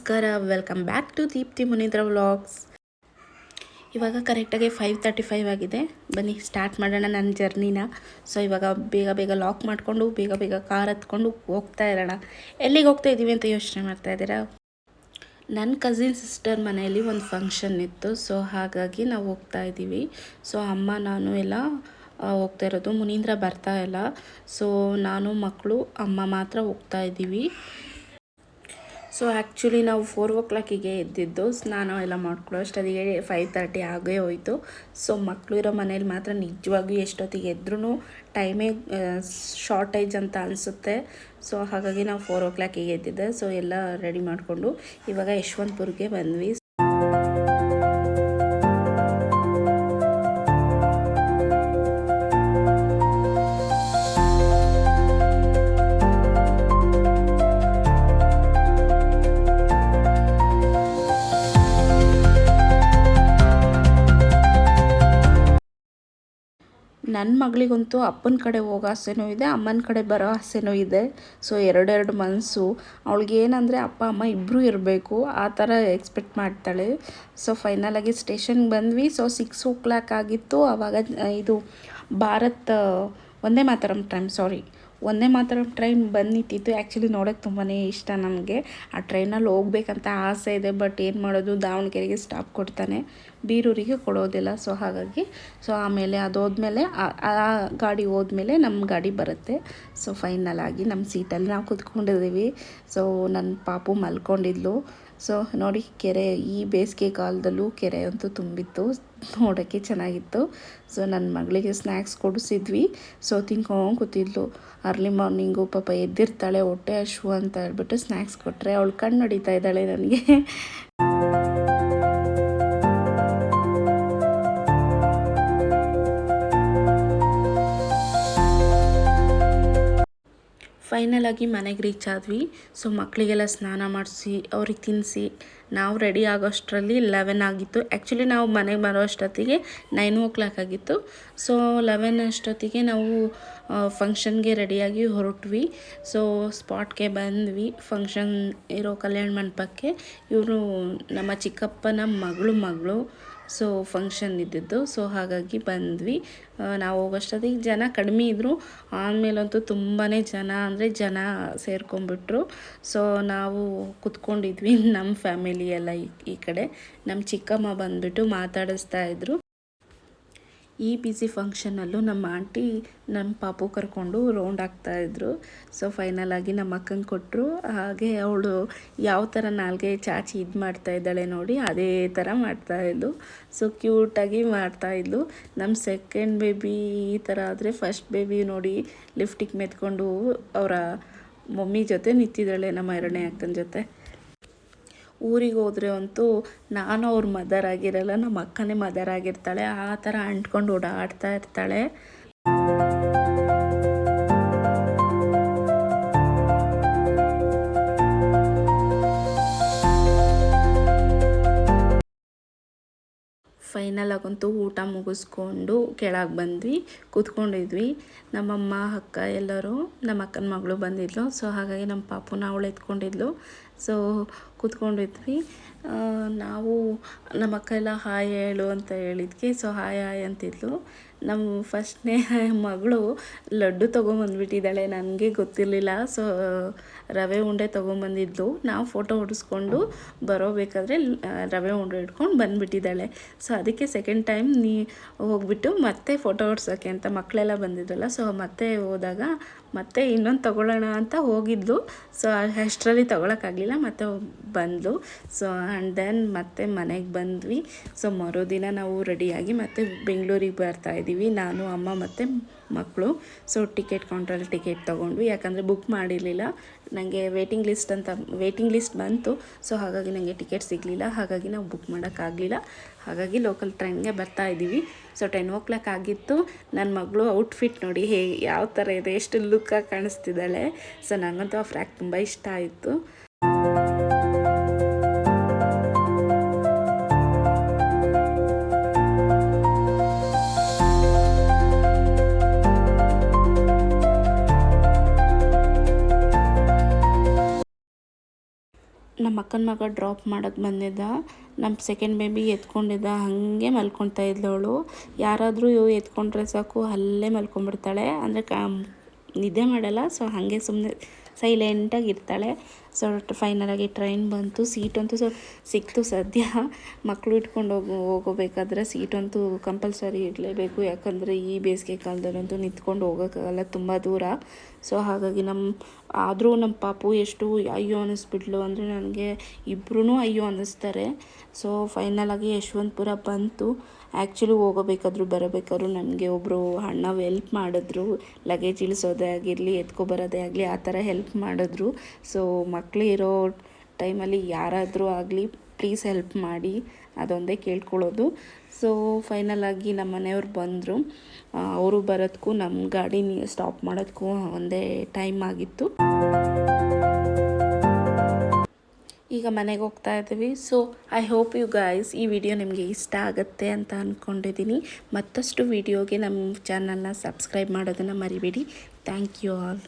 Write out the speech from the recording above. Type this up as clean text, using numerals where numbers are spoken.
ನಮಸ್ಕಾರ, welcome back to Deepti Munindra vlogs. ಇವಾಗ ಕರೆಕ್ಟಾಗಿ 5:35 ಆಗಿದೆ. ಬನ್ನಿ ಸ್ಟಾರ್ಟ್ ಮಾಡೋಣ ನನ್ನ ಜರ್ನಿನ. ಸೊ ಇವಾಗ ಬೇಗ ಬೇಗ ಲಾಕ್ ಮಾಡಿಕೊಂಡು ಬೇಗ ಬೇಗ ಕಾರ್ ಹತ್ಕೊಂಡು ಹೋಗ್ತಾ ಇರೋಣ. ಎಲ್ಲಿಗೆ ಹೋಗ್ತಾ ಇದ್ದೀವಿ ಅಂತ ಯೋಚನೆ ಮಾಡ್ತಾ ಇದ್ದೀರಾ? ನನ್ನ ಕಸಿನ್ ಸಿಸ್ಟರ್ ಮನೆಯಲ್ಲಿ ಒಂದು ಫಂಕ್ಷನ್ ಇತ್ತು. ಸೊ ಹಾಗಾಗಿ ನಾವು ಹೋಗ್ತಾ ಇದ್ದೀವಿ. ಸೊ ಅಮ್ಮ ನಾನು ಎಲ್ಲ ಹೋಗ್ತಾ ಇರೋದು. ಮುನೀಂದ್ರ ಬರ್ತಾ ಇಲ್ಲ. ಸೊ ನಾನು ಮಕ್ಕಳು ಅಮ್ಮ ಮಾತ್ರ ಹೋಗ್ತಾ ಇದ್ದೀವಿ. ಸೊ ಆ್ಯಕ್ಚುಲಿ ನಾವು 4 o'clock ಎದ್ದಿದ್ದು, ಸ್ನಾನ ಎಲ್ಲ ಮಾಡ್ಕೊಳ್ಳೋ ಅಷ್ಟೊತ್ತಿಗೆ 5:30 ಆಗೇ ಹೋಯಿತು. ಸೊ ಮಕ್ಕಳು ಇರೋ ಮನೇಲಿ ಮಾತ್ರ ನಿಜವಾಗ್ಲೂ ಎಷ್ಟೊತ್ತಿಗೆ ಎದ್ರೂ ಟೈಮೇ ಶಾರ್ಟೇಜ್ ಅಂತ ಅನಿಸುತ್ತೆ. ಸೊ ಹಾಗಾಗಿ ನಾವು 4 o'clock ಎದ್ದಿದ್ದೆ. ಸೊ ಎಲ್ಲ ರೆಡಿ ಮಾಡಿಕೊಂಡು ಇವಾಗ ಯಶವಂತಪುರ್ಗೆ ಬಂದ್ವಿ. ನನ್ನ ಮಗಳಿಗಂತೂ ಅಪ್ಪನ ಕಡೆ ಹೋಗೋ ಆಸೆನೂ ಇದೆ, ಅಮ್ಮನ ಕಡೆ ಬರೋ ಆಸೆನೂ ಇದೆ. ಸೊ ಎರಡೆರಡು ಮನಸ್ಸು. ಅವಳಿಗೆ ಏನಂದರೆ ಅಪ್ಪ ಅಮ್ಮ ಇಬ್ಬರೂ ಇರಬೇಕು ಆ ಥರ ಎಕ್ಸ್ಪೆಕ್ಟ್ ಮಾಡ್ತಾಳೆ. ಸೊ ಫೈನಲಾಗಿ ಸ್ಟೇಷನ್ಗೆ ಬಂದ್ವಿ. ಸೊ 6 o'clock ಆಗಿತ್ತು. ಆವಾಗ ಇದು ಭಾರತ್ ಒಂದೇ ಮಾತರಂ ಟ್ರೈನ್ ಬಂದು ನಿಂತಿತ್ತು. ಆ್ಯಕ್ಚುಲಿ ನೋಡೋಕ್ಕೆ ತುಂಬಾ ಇಷ್ಟ ನನಗೆ. ಆ ಟ್ರೈನಲ್ಲಿ ಹೋಗ್ಬೇಕಂತ ಆಸೆ ಇದೆ. ಬಟ್ ಏನು ಮಾಡೋದು, ದಾವಣಗೆರೆಗೆ ಸ್ಟಾಪ್ ಕೊಡ್ತಾನೆ, ಬೀರೂರಿಗೆ ಕೊಡೋದಿಲ್ಲ. ಸೊ ಹಾಗಾಗಿ ಆಮೇಲೆ ಅದೋದ್ಮೇಲೆ ಆ ಗಾಡಿ ಹೋದ್ಮೇಲೆ ನಮ್ಮ ಗಾಡಿ ಬರುತ್ತೆ. ಸೊ ಫೈನಲಾಗಿ ನಮ್ಮ ಸೀಟಲ್ಲಿ ನಾವು ಕೂತ್ಕೊಂಡಿದ್ದೀವಿ. ಸೊ ನನ್ನ ಪಾಪು ಮಲ್ಕೊಂಡಿದ್ಲು. ಸೊ ನೋಡಿ, ಕೆರೆ ಈ ಬೇಸಿಗೆ ಕಾಲದಲ್ಲೂ ಕೆರೆ ಅಂತೂ ತುಂಬಿತ್ತು, ನೋಡೋಕ್ಕೆ ಚೆನ್ನಾಗಿತ್ತು. ಸೊ ನನ್ನ ಮಗಳಿಗೆ ಸ್ನ್ಯಾಕ್ಸ್ ಕೊಡಿಸಿದ್ವಿ. ಸೊ ತಿನ್ಕೊಂಡು ಕೂತಿದ್ಲು. ಅರ್ಲಿ ಮಾರ್ನಿಂಗು ಪಾಪ ಎದ್ದಿರ್ತಾಳೆ, ಹೊಟ್ಟೆ ಹಶು ಅಂತ ಹೇಳ್ಬಿಟ್ಟು ಸ್ನ್ಯಾಕ್ಸ್ ಕೊಟ್ಟರೆ ಅವಳು ಕಣ್ಣು ಹೊಡಿತಾ ಇದ್ದಾಳೆ ನನಗೆ. ಫೈನಲಾಗಿ ಮನೆಗೆ ರೀಚ್ ಆದ್ವಿ. ಸೊ ಮಕ್ಕಳಿಗೆಲ್ಲ ಸ್ನಾನ ಮಾಡಿಸಿ ಅವ್ರಿಗೆ ತಿನ್ನಿಸಿ ನಾವು ರೆಡಿ ಆಗೋಷ್ಟರಲ್ಲಿ 11 ಆಗಿತ್ತು. ಆ್ಯಕ್ಚುಲಿ ನಾವು ಮನೆಗೆ ಬರೋ ಅಷ್ಟೊತ್ತಿಗೆ 9 o'clock ಆಗಿತ್ತು. ಸೊ 11 ಅಷ್ಟೊತ್ತಿಗೆ ನಾವು ಫಂಕ್ಷನ್ಗೆ ರೆಡಿಯಾಗಿ ಹೊರಟ್ವಿ. ಸೊ ಸ್ಪಾಟ್ಗೆ ಬಂದ್ವಿ, ಫಂಕ್ಷನ್ ಇರೋ ಕಲ್ಯಾಣ ಮಂಟಪಕ್ಕೆ. ಇವರು ನಮ್ಮ ಚಿಕ್ಕಪ್ಪನ ಮಗಳು ಸೊ ಫಂಕ್ಷನ್ ಇದ್ದಿದ್ದು. ಸೊ ಹಾಗಾಗಿ ಬಂದ್ವಿ. ನಾವು ಹೋಗೋಷ್ಟೊತ್ತಿಗೆ ಜನ ಕಡಿಮೆ ಇದ್ದರು. ಆಮೇಲಂತೂ ತುಂಬಾ ಜನ ಸೇರ್ಕೊಂಡ್ಬಿಟ್ರು. ಸೊ ನಾವು ಕುತ್ಕೊಂಡಿದ್ವಿ. ನಮ್ಮ ಫ್ಯಾಮಿಲಿ ಎಲ್ಲ ಈ ಕಡೆ ನಮ್ಮ ಚಿಕ್ಕಮ್ಮ ಬಂದುಬಿಟ್ಟು ಮಾತಾಡಿಸ್ತಾ ಇದ್ರು. ಈ ಬಿಸಿ ಫಂಕ್ಷನಲ್ಲೂ ನಮ್ಮ ಆಂಟಿ ನಮ್ಮ ಪಾಪು ಕರ್ಕೊಂಡು ರೌಂಡ್ ಆಗ್ತಾಯಿದ್ರು. ಸೊ ಫೈನಲಾಗಿ ನಮ್ಮ ಅಕ್ಕಂಗೆ ಕೊಟ್ಟರು. ಹಾಗೆ ಅವಳು ಯಾವ ಥರ ನಾಲ್ಗೆ ಚಾಚಿ ಇದು ಮಾಡ್ತಾಯಿದ್ದಾಳೆ ನೋಡಿ, ಅದೇ ಥರ ಮಾಡ್ತಾಯಿದ್ಲು. ಸೊ ಕ್ಯೂಟಾಗಿ ಮಾಡ್ತಾಯಿದ್ಲು. ನಮ್ಮ ಸೆಕೆಂಡ್ ಬೇಬಿ ಈ ಥರ ಆದರೆ, ಫಸ್ಟ್ ಬೇಬಿ ನೋಡಿ ಲಿಫ್ಟಿಗೆ ಮೆತ್ಕೊಂಡು ಅವರ ಮಮ್ಮಿ ಜೊತೆ ನಿಂತಿದ್ದಾಳೆ, ನಮ್ಮ 2ನೇ ಅಕ್ಕನ ಜೊತೆ. ಊರಿಗೆ ಹೋದರೆ ಅಂತೂ ನಾನು ಅವ್ರ ಮದರ್ ಆಗಿರಲ್ಲ, ನಮ್ಮ ಅಕ್ಕನೇ ಮದರ್ ಆಗಿರ್ತಾಳೆ. ಆ ಥರ ಅಂಟ್ಕೊಂಡು ಓಡಾಡ್ತಾ ಇರ್ತಾಳೆ. ಫೈನಲ್ ಆಗಂತೂ ಊಟ ಮುಗಿಸ್ಕೊಂಡು ಕೆಳಗೆ ಬಂದ್ವಿ, ಕೂತ್ಕೊಂಡಿದ್ವಿ. ನಮ್ಮಮ್ಮ ಅಕ್ಕ ಎಲ್ಲರೂ, ನಮ್ಮ ಅಕ್ಕನ ಮಗಳು ಬಂದಿದ್ಲು. ಸೊ ಹಾಗಾಗಿ ನಮ್ಮ ಪಾಪುನ ಅವಳು ಎತ್ಕೊಂಡಿದ್ಲು. ಸೊ ಕೂತ್ಕೊಂಡಿದ್ವಿ. ನಾವು ನಮ್ಮ ಅಕ್ಕ ಎಲ್ಲ ಹಾಯ್ ಹೇಳು ಅಂತ ಹೇಳಿದ್ವಿ. ಸೊ ಹಾಯ್ ಅಂತಿದ್ಲು. ನಮ್ಮ ಫಸ್ಟ್ನೇ ಮಗಳು ಲಡ್ಡು ತೊಗೊಂಬಂದ್ಬಿಟ್ಟಿದ್ದಾಳೆ, ನನಗೆ ಗೊತ್ತಿರಲಿಲ್ಲ. ಸೊ ರವೆ ಉಂಡೆ ತೊಗೊಂಬಂದಿದ್ಲು. ನಾವು ಫೋಟೋ ಹೊಡಿಸ್ಕೊಂಡು ಬರೋಬೇಕಾದ್ರೆ ರವೆ ಉಂಡೆ ಇಟ್ಕೊಂಡು ಬಂದುಬಿಟ್ಟಿದ್ದಾಳೆ. ಸೊ ಅದಕ್ಕೆ ಸೆಕೆಂಡ್ ಟೈಮ್ ಹೋಗ್ಬಿಟ್ಟು ಮತ್ತೆ ಫೋಟೋ ಹೊಡ್ಸೋಕ್ಕೆ ಅಂತ ಮಕ್ಕಳೆಲ್ಲ ಬಂದಿದ್ರಲ್ಲ. ಸೊ ಮತ್ತೆ ಹೋದಾಗ ಮತ್ತೆ ಇನ್ನೊಂದು ತೊಗೊಳ್ಳೋಣ ಅಂತ ಹೋಗಿದ್ಲು. ಸೊ ಅಷ್ಟರಲ್ಲಿ ತೊಗೊಳಕ್ಕಾಗಲಿಲ್ಲ, ಮತ್ತೆ ಬಂದಳು. ಸೊ ಆ್ಯಂಡ್ ದೆನ್ ಮತ್ತೆ ಮನೆಗೆ ಬಂದ್ವಿ. ಸೊ ಮರುದಿನ ನಾವು ರೆಡಿಯಾಗಿ ಮತ್ತೆ ಬೆಂಗಳೂರಿಗೆ ಬರ್ತಾಯಿದ್ದೀವಿ, ನಾನು ಅಮ್ಮ ಮತ್ತು ಮಕ್ಕಳು. ಸೊ ಟಿಕೆಟ್ ಕೌಂಟ್ರಲ್ಲಿ ಟಿಕೆಟ್ ತೊಗೊಂಡ್ವಿ, ಯಾಕಂದರೆ ಬುಕ್ ಮಾಡಿರಲಿಲ್ಲ. ನನಗೆ ವೇಟಿಂಗ್ ಲಿಸ್ಟ್ ಬಂತು. ಸೊ ಹಾಗಾಗಿ ನನಗೆ ಟಿಕೆಟ್ ಸಿಗಲಿಲ್ಲ. ಹಾಗಾಗಿ ನಾವು ಬುಕ್ ಮಾಡೋಕ್ಕಾಗಲಿಲ್ಲ. ಹಾಗಾಗಿ ಲೋಕಲ್ ಟ್ರೈನ್ಗೆ ಬರ್ತಾಯಿದ್ದೀವಿ. ಸೊ 10 o'clock ಆಗಿತ್ತು. ನನ್ನ ಮಗಳು ಔಟ್ಫಿಟ್ ನೋಡಿ ಯಾವ ಥರ ಇದೆ, ಎಷ್ಟು ಲುಕ್ಕಾಗಿ ಕಾಣಿಸ್ತಿದ್ದಾಳೆ. ಸೊ ನನಗಂತೂ ಆ ಫ್ರಾಕ್ ತುಂಬ ಇಷ್ಟ ಆಯಿತು. ನಮ್ಮ ಅಕ್ಕನ ಮಗ ಡ್ರಾಪ್ ಮಾಡೋಕ್ಕೆ ಬಂದಿದ್ದ, ನಮ್ಮ ಸೆಕೆಂಡ್ ಬೇಬಿ ಎತ್ಕೊಂಡಿದ್ದ, ಹಾಗೆ ಮಲ್ಕೊಳ್ತಾ ಇದ್ದವಳು. ಯಾರಾದರೂ ಎತ್ಕೊಂಡ್ರೆ ಸಾಕು ಅಲ್ಲೇ ಮಲ್ಕೊಂಡ್ಬಿಡ್ತಾಳೆ, ಅಂದರೆ ನಿದ್ದೆ ಮಾಡಲ್ಲ. ಸೊ ಹಾಗೆ ಸುಮ್ಮನೆ ಸೈಲೆಂಟಾಗಿ ಇರ್ತಾಳೆ. ಸೊ ಫೈನಲಾಗಿ ಟ್ರೈನ್ ಬಂತು, ಸೀಟಂತೂ ಸಿಕ್ತು. ಸದ್ಯ ಮಕ್ಕಳು ಇಟ್ಕೊಂಡು ಹೋಗೋಬೇಕಾದ್ರೆ ಸೀಟಂತೂ ಕಂಪಲ್ಸರಿ ಇರಲೇಬೇಕು, ಯಾಕಂದರೆ ಈ ಬೇಸಿಗೆ ಕಾಲದಲ್ಲಂತೂ ನಿಂತ್ಕೊಂಡು ಹೋಗೋಕ್ಕಾಗಲ್ಲ, ತುಂಬ ದೂರ. ಸೊ ಹಾಗಾಗಿ ಆದರೂ ನಮ್ಮ ಪಾಪು ಎಷ್ಟು ಅಯ್ಯೋ ಅನ್ನಿಸ್ಬಿಟ್ಲು ಅಂದರೆ ನನಗೆ ಇಬ್ಬರೂ ಅಯ್ಯೋ ಅನ್ನಿಸ್ತಾರೆ. ಸೊ ಫೈನಲಾಗಿ ಯಶವಂತಪುರ ಬಂತು. ಆ್ಯಕ್ಚುಲಿ ಹೋಗೋಬೇಕಾದ್ರೂ ಬರಬೇಕಾದ್ರೂ ನಮಗೆ ಒಬ್ಬರು ಅಣ್ಣ ಹೆಲ್ಪ್ ಮಾಡಿದ್ರು, ಲಗೇಜ್ ಇಳಿಸೋದೇ ಆಗಿರಲಿ ಎತ್ಕೊಬರೋದೇ ಆಗಲಿ ಆ ಥರ ಹೆಲ್ಪ್ ಮಾಡಿದ್ರು. ಸೊ ಮಕ್ಕಳು ಇರೋ ಟೈಮಲ್ಲಿ ಯಾರಾದರೂ ಆಗಲಿ ಪ್ಲೀಸ್ ಹೆಲ್ಪ್ ಮಾಡಿ, ಅದೊಂದೇ ಕೇಳ್ಕೊಳ್ಳೋದು. ಸೊ ಫೈನಲಾಗಿ ನಮ್ಮ ಮನೆಯವ್ರು ಬಂದರು. ಅವರು ಬರೋದಕ್ಕೂ ನಮ್ಮ ಗಾಡಿ ಸ್ಟಾಪ್ ಮಾಡೋದಕ್ಕೂ ಒಂದೇ ಟೈಮ್ ಆಗಿತ್ತು. ಈಗ ಮನೆಗೆ ಹೋಗ್ತಾ ಇದ್ದೀವಿ. So I hope you guys ಈ ವಿಡಿಯೋ ನಿಮಗೆ ಇಷ್ಟ ಆಗುತ್ತೆ ಅಂತ ಅಂದ್ಕೊಂಡಿದ್ದೀನಿ. ಮತ್ತಷ್ಟು ವಿಡಿಯೋಗೆ ನಮ್ಮ ಚಾನಲ್ನ ಸಬ್ಸ್ಕ್ರೈಬ್ ಮಾಡೋದನ್ನು ಮರಿಬೇಡಿ. Thank you all.